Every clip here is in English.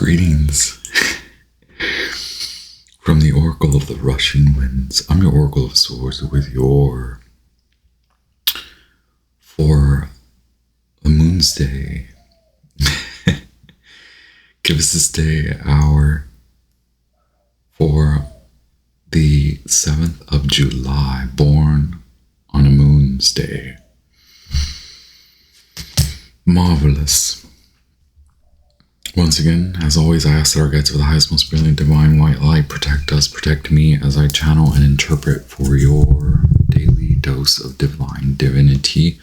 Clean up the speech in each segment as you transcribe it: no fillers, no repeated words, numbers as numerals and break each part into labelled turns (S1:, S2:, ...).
S1: Greetings from the Oracle of the Russian Winds. I'm your Oracle of Swords with your for the moon's day. Give us this day hour for the 7th of July, born on a moon's day. Marvelous. Once again, as always, I ask that our guides of the highest, most brilliant, divine white light protect us, protect me as I channel and interpret for your daily dose of divine divinity.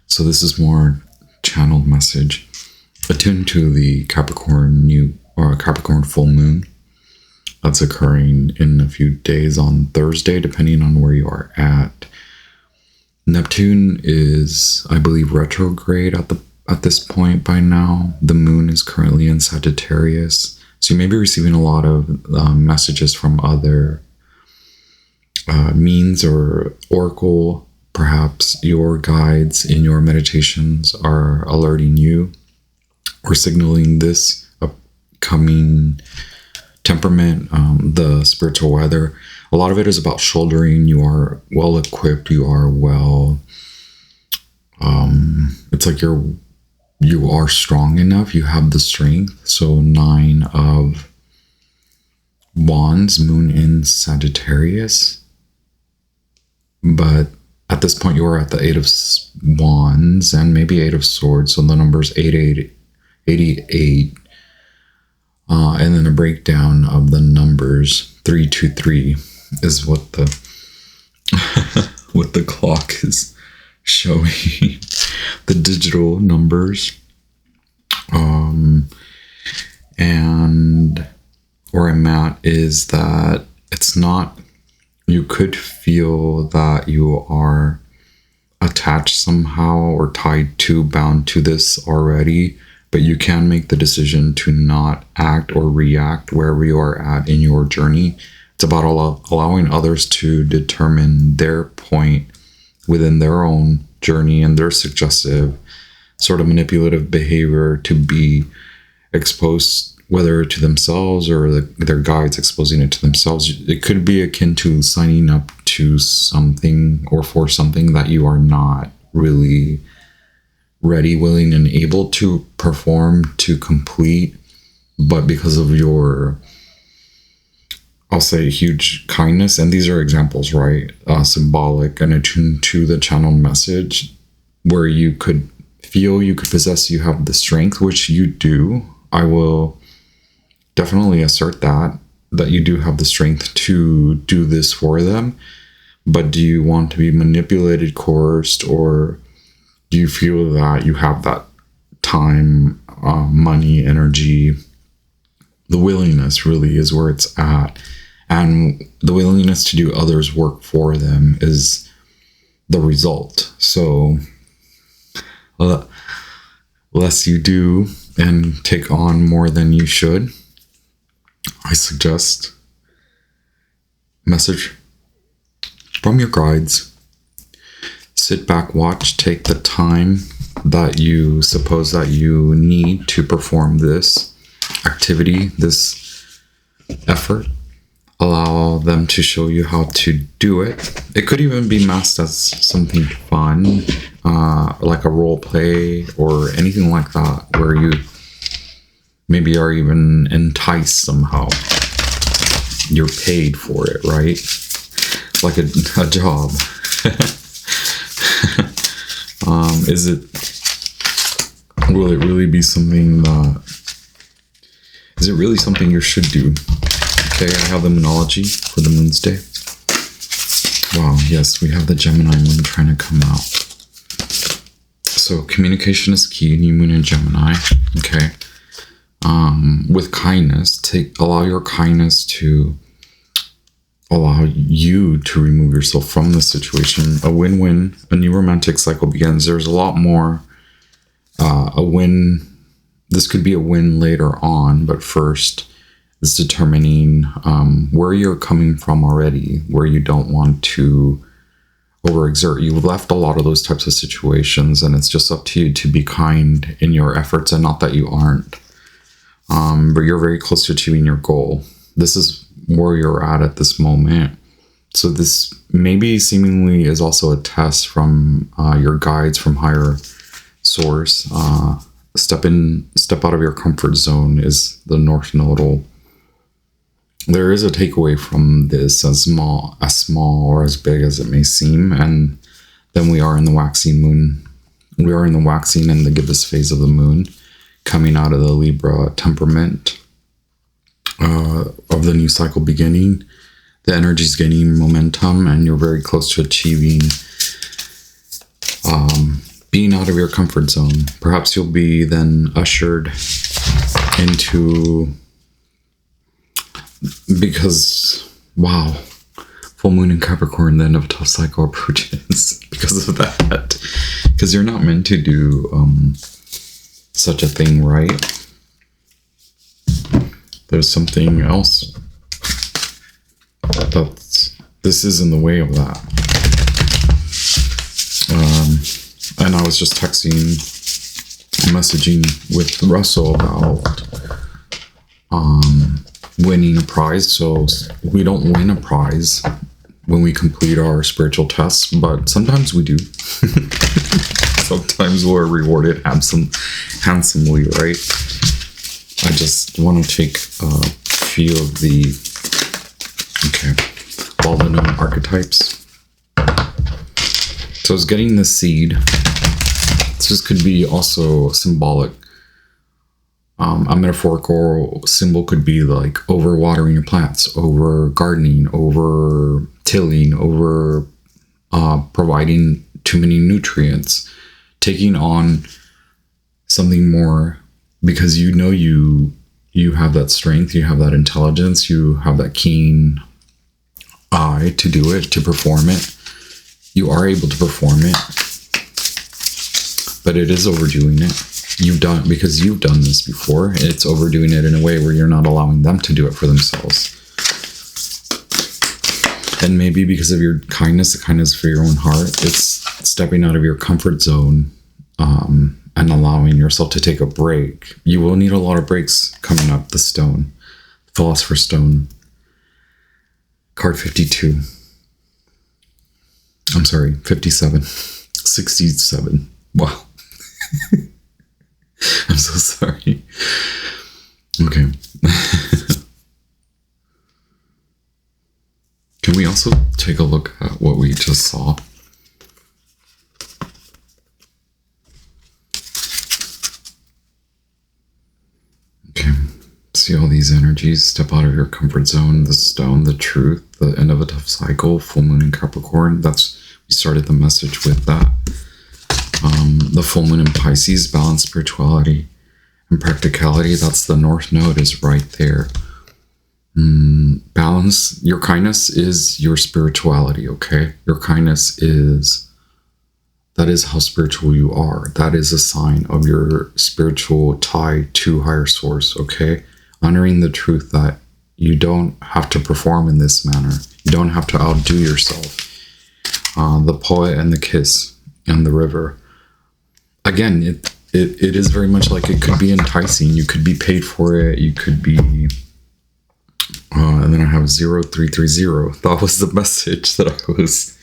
S1: So this is more channeled message attuned to the Capricorn Capricorn full moon that's occurring in a few days on Thursday, depending on where you are at. Neptune is, I believe, retrograde at this point by now. The moon is currently in Sagittarius, so you may be receiving a lot of messages from other means or oracle. Perhaps your guides in your meditations are alerting you or signaling this upcoming temperament, the spiritual weather. A lot of it is about shouldering. You are well equipped. You are well. It's like you are strong enough. You have the strength. So 9 of Wands, moon in Sagittarius. But at this point, you are at the 8 of Wands and maybe 8 of Swords. So the number's 88. And then a breakdown of the numbers 323 is what the what the clock is showing. The digital numbers. And where I'm at is that it's not, you could feel that you are attached somehow or tied to, bound to this already, but you can make the decision to not act or react wherever you are at in your journey. It's about allowing others to determine their point within their own journey and their suggestive sort of manipulative behavior to be exposed, whether to themselves or their guides exposing it to themselves. It could be akin to signing up to something or for something that you are not really ready, willing, and able to perform, to complete, but because of your, I'll say, huge kindness, and these are examples, right? Symbolic and attuned to the channel message, where you could feel, you could possess, you have the strength, which you do. I will definitely assert that you do have the strength to do this for them. But do you want to be manipulated, coerced, or do you feel that you have that time, money, energy? The willingness really is where it's at. And the willingness to do others' work for them is the result. So less you do and take on more than you should, I suggest message from your guides. Sit back, watch, take the time that you suppose that you need to perform this activity, this effort. Allow them to show you how to do it. It could even be masked as something fun, like a role play or anything like that, where you maybe are even enticed somehow. You're paid for it, right? Like a job. Will it really be something is it really something you should do? Okay, I have the Moonology for the moon's day. Wow, yes, we have the Gemini moon trying to come out. So communication is key, new moon in Gemini. Okay. With kindness, allow your kindness to allow you to remove yourself from the situation. A win-win, a new romantic cycle begins. There's a lot more. A win. This could be a win later on, but first is determining where you're coming from already, where you don't want to overexert. You've left a lot of those types of situations, and it's just up to you to be kind in your efforts, and not that you aren't. but you're very close to achieving your goal. This is where you're at this moment. So this maybe seemingly is also a test from your guides from higher source. Step out of your comfort zone is the North Nodal. There is a takeaway from this, as small or as big as it may seem, and then we are in the waxing moon. We are in the waxing and the gibbous phase of the moon, coming out of the Libra temperament of the new cycle beginning. The energy is gaining momentum, and you're very close to achieving being out of your comfort zone. Perhaps you'll be then ushered into, because, wow, full moon in Capricorn, the end of a tough cycle approaches because of that. Because you're not meant to do such a thing, right? There's something else this is in the way of that. And I was just messaging with Russell about winning a prize. So we don't win a prize when we complete our spiritual tests, but sometimes we do. Sometimes we're rewarded handsomely, right? I just want to take a few of the Boland archetypes. So it's getting the seed. This could be also symbolic. A metaphorical symbol could be like over watering your plants, over gardening, over tilling, over providing too many nutrients, taking on something more, because you know you have that strength, you have that intelligence, you have that keen eye to do it, to perform it. You are able to perform it, but it is overdoing it. Because you've done this before, it's overdoing it in a way where you're not allowing them to do it for themselves. And maybe because of your kindness, the kindness for your own heart, it's stepping out of your comfort zone and allowing yourself to take a break. You will need a lot of breaks coming up. The stone, Philosopher's Stone, card 52. I'm sorry, 57. 67. Wow. I'm so sorry. Okay. Can we also take a look at what we just saw? Okay. See all these energies. Step out of your comfort zone. The stone, the truth, the end of a tough cycle, full moon in Capricorn. We started the message with that. The full moon in Pisces, balance, spirituality, and practicality. That's the North Node is right there. Balance. Your kindness is your spirituality, okay? Your kindness that is how spiritual you are. That is a sign of your spiritual tie to higher source, okay? Honoring the truth that you don't have to perform in this manner. You don't have to outdo yourself. The poet and the kiss and the river. Again, it is very much like it could be enticing. You could be paid for it. You could be... and then I have 0330. That was the message that I was...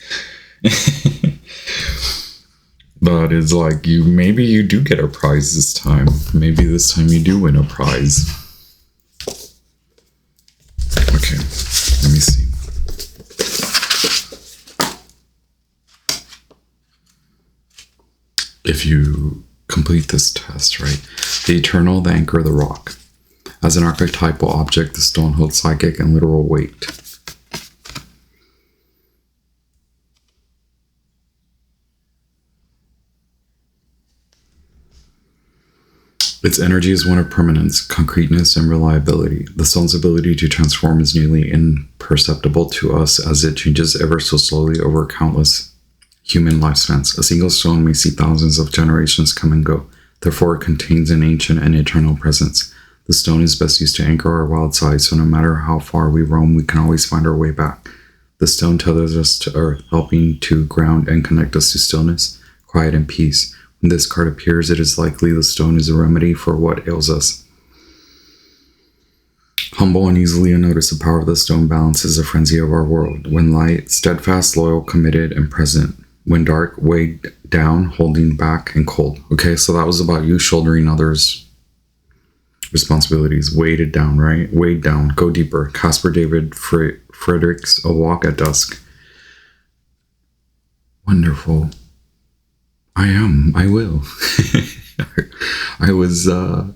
S1: But it's like, maybe you do get a prize this time. Maybe this time you do win a prize. Okay, let me see. If you complete this test, right? The eternal, the anchor, the rock. As an archetypal object, the stone holds psychic and literal weight. Its energy is one of permanence, concreteness, and reliability. The stone's ability to transform is nearly imperceptible to us as it changes ever so slowly over countless human lifespans. A single stone may see thousands of generations come and go. Therefore, it contains an ancient and eternal presence. The stone is best used to anchor our wild side, so no matter how far we roam, we can always find our way back. The stone tethers us to earth, helping to ground and connect us to stillness, quiet, and peace. When this card appears, it is likely the stone is a remedy for what ails us. Humble and easily unnoticed, the power of the stone balances the frenzy of our world. When light, steadfast, loyal, committed, and present. When dark, weighed down, holding back, and cold. Okay, so that was about you shouldering others' responsibilities. Weighted down, right? Weighed down. Go deeper. Caspar David Friedrichs, A Walk at Dusk. Wonderful. I will. I was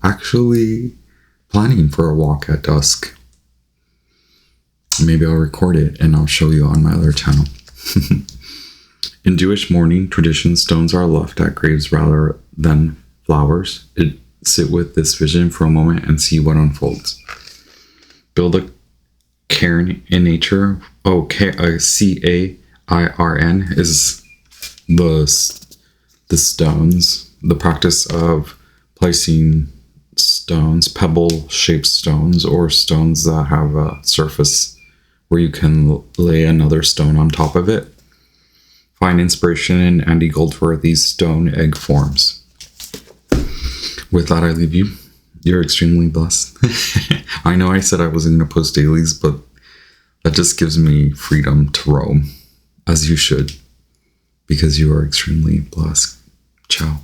S1: actually planning for a walk at dusk. Maybe I'll record it and I'll show you on my other channel. In Jewish mourning tradition, stones are left at graves rather than flowers. Sit with this vision for a moment and see what unfolds. Build a cairn in nature. Oh, CAIRN is the stones. The practice of placing stones, pebble-shaped stones, or stones that have a surface where you can lay another stone on top of it. Find inspiration in Andy Goldsworthy's stone egg forms. With that, I leave you. You're extremely blessed. I know I said I wasn't going to post dailies, but that just gives me freedom to roam, as you should, because you are extremely blessed. Ciao.